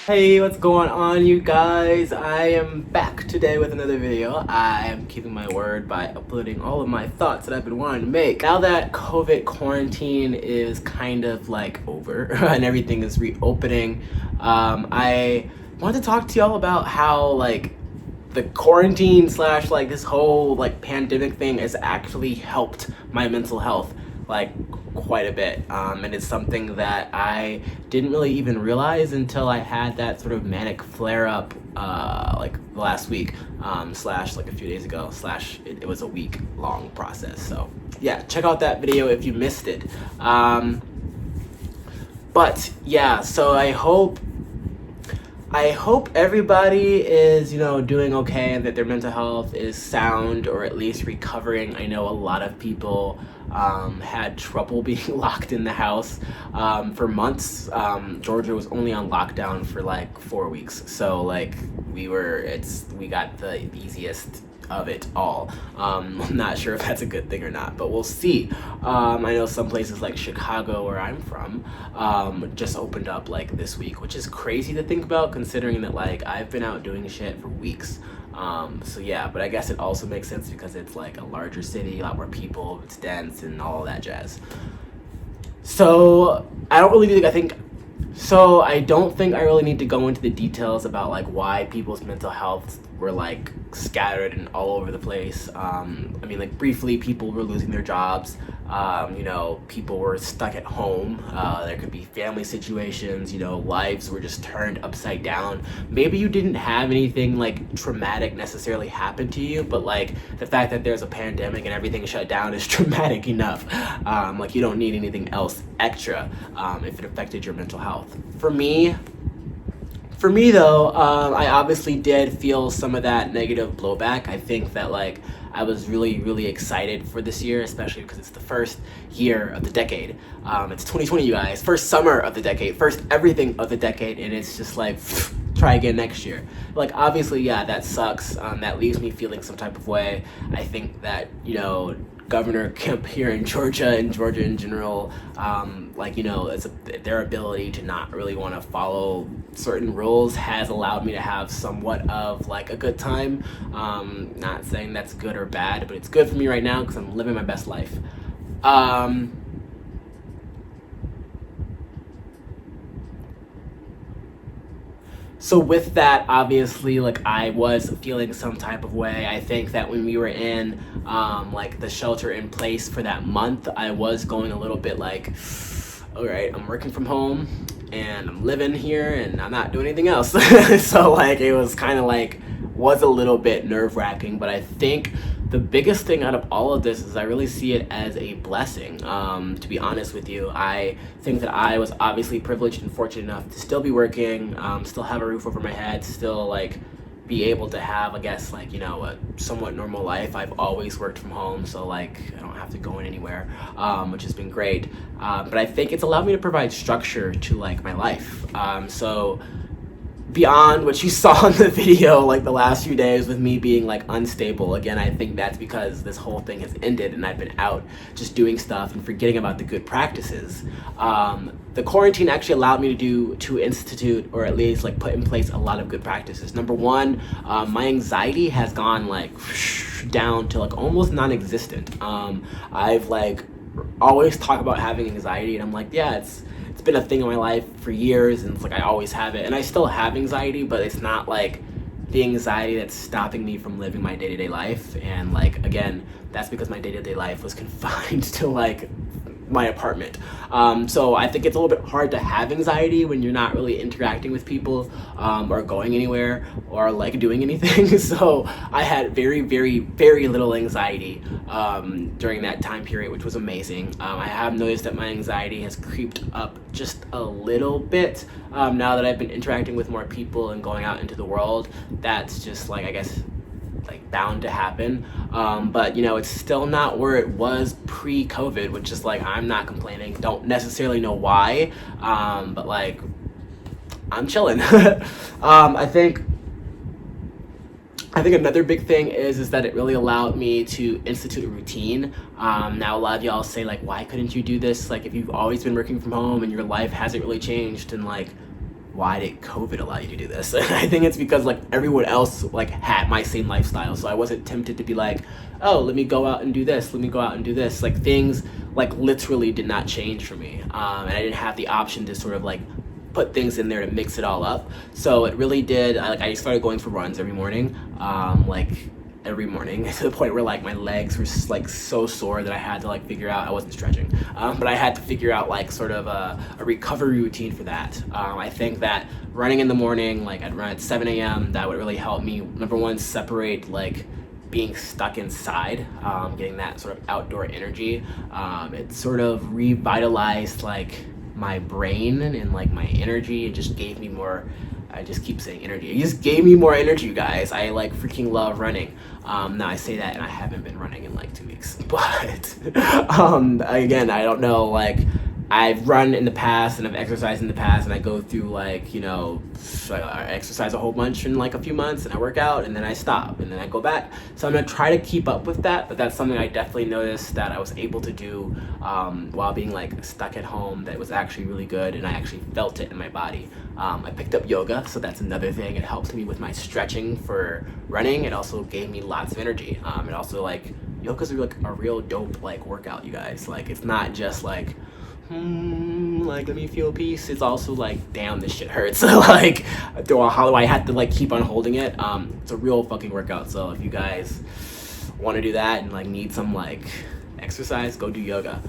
Hey, what's going on, you guys? I am back today with another video. I am keeping my word by uploading all of my thoughts that I've been wanting to make. Now that COVID quarantine is kind of like over and everything is reopening, I want to talk to y'all about how like the quarantine slash like this whole like pandemic thing has actually helped my mental health like quite a bit, and it's something that I didn't really even realize until I had that sort of manic flare up like last week, slash like a few days ago, slash it was a week long process. So yeah, check out that video if you missed it. But yeah, so I hope everybody is, doing okay and that their mental health is sound or at least recovering. I know a lot of people had trouble being locked in the house for months. Georgia was only on lockdown for like 4 weeks, so like we got the easiest of it all. I'm not sure if that's a good thing or not, but we'll see. I know some places like Chicago, where I'm from, just opened up like this week, which is crazy to think about considering that like I've been out doing shit for weeks. So yeah, but I guess it also makes sense because it's like a larger city, a lot more people, it's dense and all that jazz. So I don't think I really need to go into the details about like why people's mental health were like scattered and all over the place. I mean, like briefly, people were losing their jobs. People were stuck at home. There could be family situations. Lives were just turned upside down. Maybe you didn't have anything like traumatic necessarily happen to you, but like the fact that there's a pandemic and everything shut down is traumatic enough. Like you don't need anything else extra if it affected your mental health. For me though, I obviously did feel some of that negative blowback. I think that like I was really, really excited for this year, especially because it's the first year of the decade. It's 2020, you guys. First summer of the decade, first everything of the decade, and it's just like, try again next year. Like, obviously, yeah, that sucks. That leaves me feeling some type of way. I think that, Governor Kemp here in Georgia and Georgia in general, their ability to not really want to follow certain rules has allowed me to have somewhat of like a good time. Not saying that's good or bad, but it's good for me right now because I'm living my best life. So with that, obviously, like I was feeling some type of way. I think that when we were in like the shelter in place for that month, I was going a little bit like, all right, I'm working from home and I'm living here and I'm not doing anything else. So like it was kind of like, was a little bit nerve-wracking, but I think the biggest thing out of all of this is I really see it as a blessing. To be honest with you, I think that I was obviously privileged and fortunate enough to still be working, still have a roof over my head, still like be able to have, I guess, like, a somewhat normal life. I've always worked from home, so like I don't have to go in anywhere, which has been great. But I think it's allowed me to provide structure to like my life. So beyond what you saw in the video, like the last few days with me being like unstable, again, I think that's because this whole thing has ended and I've been out just doing stuff and forgetting about the good practices. The quarantine actually allowed me to institute, or at least like put in place a lot of good practices. Number one, my anxiety has gone like down to like almost non-existent. I've like always talk about having anxiety and I'm like, yeah, it's been a thing in my life for years and it's like I always have it, and I still have anxiety, but it's not like the anxiety that's stopping me from living my day-to-day life. And like again, that's because my day-to-day life was confined to like my apartment. So I think it's a little bit hard to have anxiety when you're not really interacting with people or going anywhere or like doing anything. So I had very, very, very little anxiety during that time period, which was amazing. I have noticed that my anxiety has creeped up just a little bit now that I've been interacting with more people and going out into the world. That's just like, I guess, like bound to happen, but it's still not where it was pre-COVID, which is like I'm not complaining, don't necessarily know why, but like I'm chilling. I think another big thing is that it really allowed me to institute a routine. Now a lot of y'all say like, why couldn't you do this like if you've always been working from home and your life hasn't really changed? And like, why did COVID allow you to do this? I think it's because like everyone else like had my same lifestyle, so I wasn't tempted to be like, oh, let me go out and do this, let me go out and do this. Like things like literally did not change for me, and I didn't have the option to sort of like put things in there to mix it all up. So it really did. I started going for runs every morning, every morning to the point where like my legs were like so sore that I had to like figure out, I wasn't stretching, but I had to figure out like sort of a recovery routine for that. I think that running in the morning, like I'd run at 7 a.m. that would really help me, number one, separate like being stuck inside, getting that sort of outdoor energy. It sort of revitalized like my brain and like my energy. It just gave me more, I just keep saying energy. It just gave me more energy, you guys. I like freaking love running. Now I say that and I haven't been running in like 2 weeks, but again, I don't know, like I've run in the past and I've exercised in the past, and I go through like, you know, I exercise a whole bunch in like a few months and I work out and then I stop and then I go back. So I'm gonna try to keep up with that, but that's something I definitely noticed that I was able to do while being like stuck at home, that was actually really good, and I actually felt it in my body. I picked up yoga, so that's another thing. It helped me with my stretching for running. It also gave me lots of energy. It also like, yoga's like a real dope like workout, you guys. Like it's not just like, like let me feel peace. It's also like, damn, this shit hurts. Like, how do I have to like keep on holding it? It's a real fucking workout. So if you guys want to do that and like need some like exercise, go do yoga.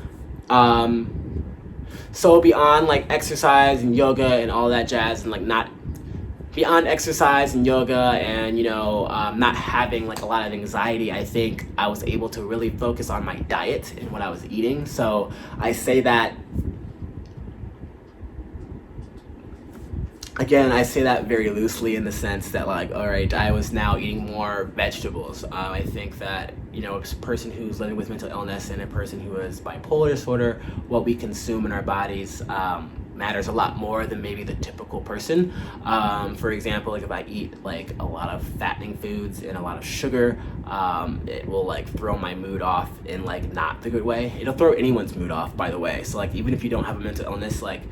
So beyond like exercise and yoga and all that jazz, and like not beyond exercise and yoga and, you know, not having like a lot of anxiety, I think I was able to really focus on my diet and what I was eating. So I say that, again, I say that very loosely in the sense that like, all right, I was now eating more vegetables. I think that, you know, a person who's living with mental illness and a person who has bipolar disorder, what we consume in our bodies matters a lot more than maybe the typical person. For example, like if I eat like a lot of fattening foods and a lot of sugar, it will like throw my mood off in like not the good way. It'll throw anyone's mood off, by the way. So like even if you don't have a mental illness, like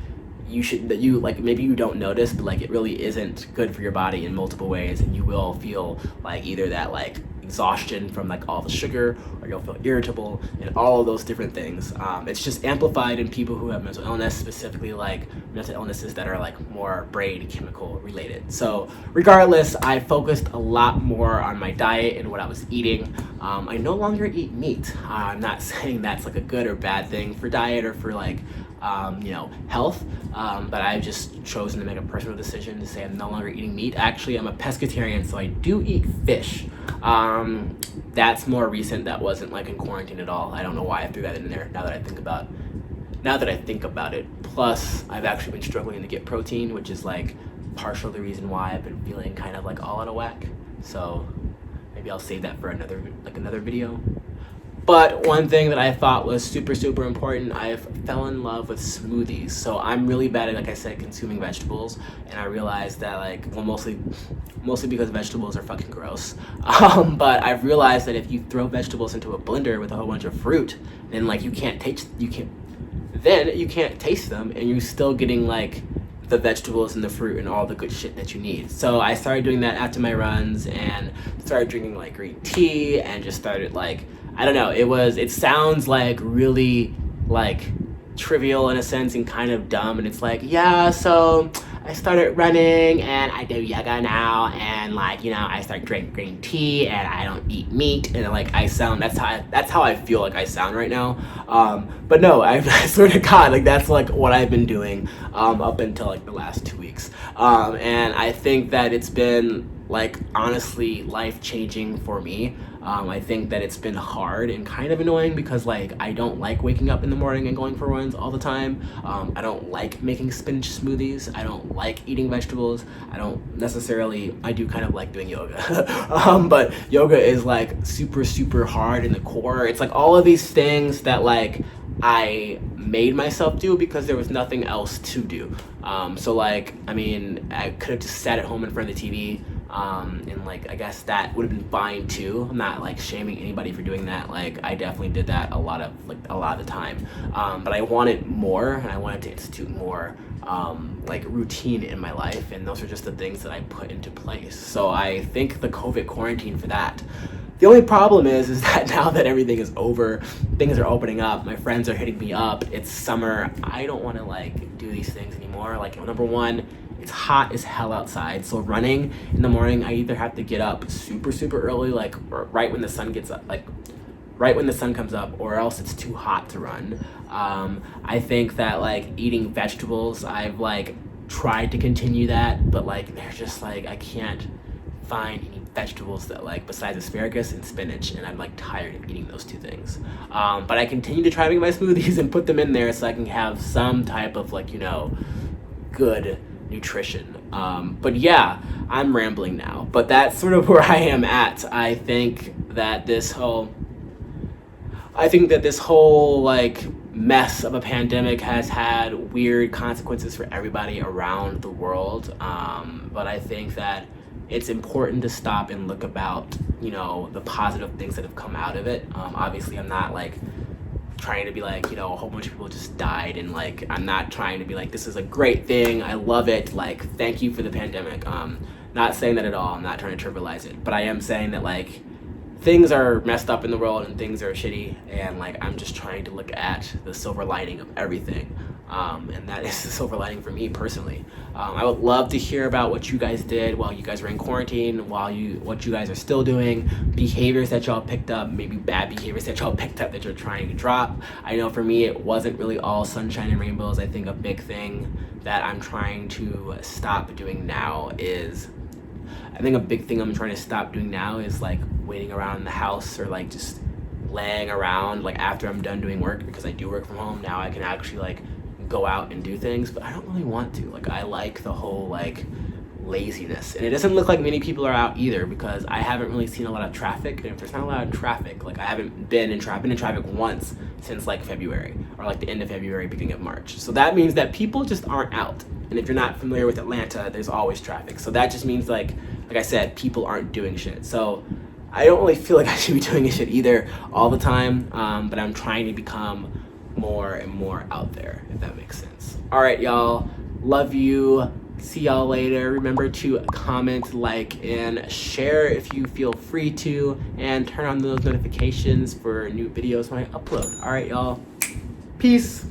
you like maybe you don't notice, but like it really isn't good for your body in multiple ways, and you will feel like either that like exhaustion from like all the sugar, or you'll feel irritable and all of those different things. It's just amplified in people who have mental illness, specifically like mental illnesses that are like more brain chemical related. So regardless, I focused a lot more on my diet and what I was eating. I no longer eat meat. I'm not saying that's like a good or bad thing for diet or for like you know, health, but I've just chosen to make a personal decision to say I'm no longer eating meat. Actually, I'm a pescatarian, so I do eat fish. That's more recent. That wasn't like in quarantine at all. I don't know why I threw that in there now that I think about it. Plus, I've actually been struggling to get protein, which is like partial the reason why I've been feeling kind of like all out of whack. So maybe I'll save that for another video. But one thing that I thought was super, super important, I fell in love with smoothies. So I'm really bad at, like I said, consuming vegetables, and I realized that like, well, mostly because vegetables are fucking gross. But I've realized that if you throw vegetables into a blender with a whole bunch of fruit, then like you can't taste them, and you're still getting like the vegetables and the fruit and all the good shit that you need. So I started doing that after my runs, and started drinking like green tea, and just started like, I don't know, it sounds like really like trivial in a sense and kind of dumb, and it's like, yeah, so I started running and I do yoga now, and like, you know, I start drinking green tea and I don't eat meat, and like that's how I feel like I sound right now. But no, I swear to God, like that's like what I've been doing up until like the last 2 weeks. And I think that it's been like honestly life-changing for me. I think that it's been hard and kind of annoying because like I don't like waking up in the morning and going for runs all the time. I don't like making spinach smoothies. I don't like eating vegetables. I do kind of like doing yoga. But yoga is like super, super hard in the core. It's like all of these things that like I made myself do because there was nothing else to do. So like, I mean, I could have just sat at home in front of the TV, And like I guess that would have been fine too. I'm not like shaming anybody for doing that. Like I definitely did that a lot of the time. But I wanted more, and I wanted to institute more like routine in my life, and those are just the things that I put into place. So I think the COVID quarantine for that. The only problem is that now that everything is over, things are opening up, my friends are hitting me up, it's summer, I don't want to like do these things anymore. Like number one, it's hot as hell outside, so running in the morning, I either have to get up super early, like right when the sun gets up, like right when the sun comes up, or else it's too hot to run. I think that like eating vegetables, I've like tried to continue that, but like they're just like, I can't find any vegetables that like besides asparagus and spinach, and I'm like tired of eating those two things. But I continue to try to make my smoothies and put them in there so I can have some type of like, you know, good nutrition. But yeah, I'm rambling now, but that's sort of where I am at. I think that this whole like mess of a pandemic has had weird consequences for everybody around the world. But I think that it's important to stop and look about, you know, the positive things that have come out of it. Obviously, I'm not like trying to be like, you know, a whole bunch of people just died, and like I'm not trying to be like, this is a great thing, I love it, like thank you for the pandemic. Not saying that at all. I'm not trying to trivialize it, but I am saying that like things are messed up in the world and things are shitty, and like I'm just trying to look at the silver lining of everything. And that is the silver lining for me personally. I would love to hear about what you guys did while you guys were in quarantine, what you guys are still doing, behaviors that y'all picked up, maybe bad behaviors that y'all picked up that you're trying to drop. I know for me, it wasn't really all sunshine and rainbows. I think a big thing that I'm trying to stop doing now is like waiting around in the house, or like just laying around like after I'm done doing work, because I do work from home now. I can actually like go out and do things, but I don't really want to. Like I like the whole like laziness, and it doesn't look like many people are out either, because I haven't really seen a lot of traffic. And if there's not a lot of traffic, like I haven't been in traffic once since like February, or like the end of February, beginning of March. So that means that people just aren't out. And if you're not familiar with Atlanta, there's always traffic. So that just means like I said, people aren't doing shit. So I don't really feel like I should be doing shit either all the time, but I'm trying to become more and more out there, if that makes sense. All right, y'all. Love you. See y'all later. Remember to comment, like, and share if you feel free to, and turn on those notifications for new videos when I upload. All right, y'all. Peace.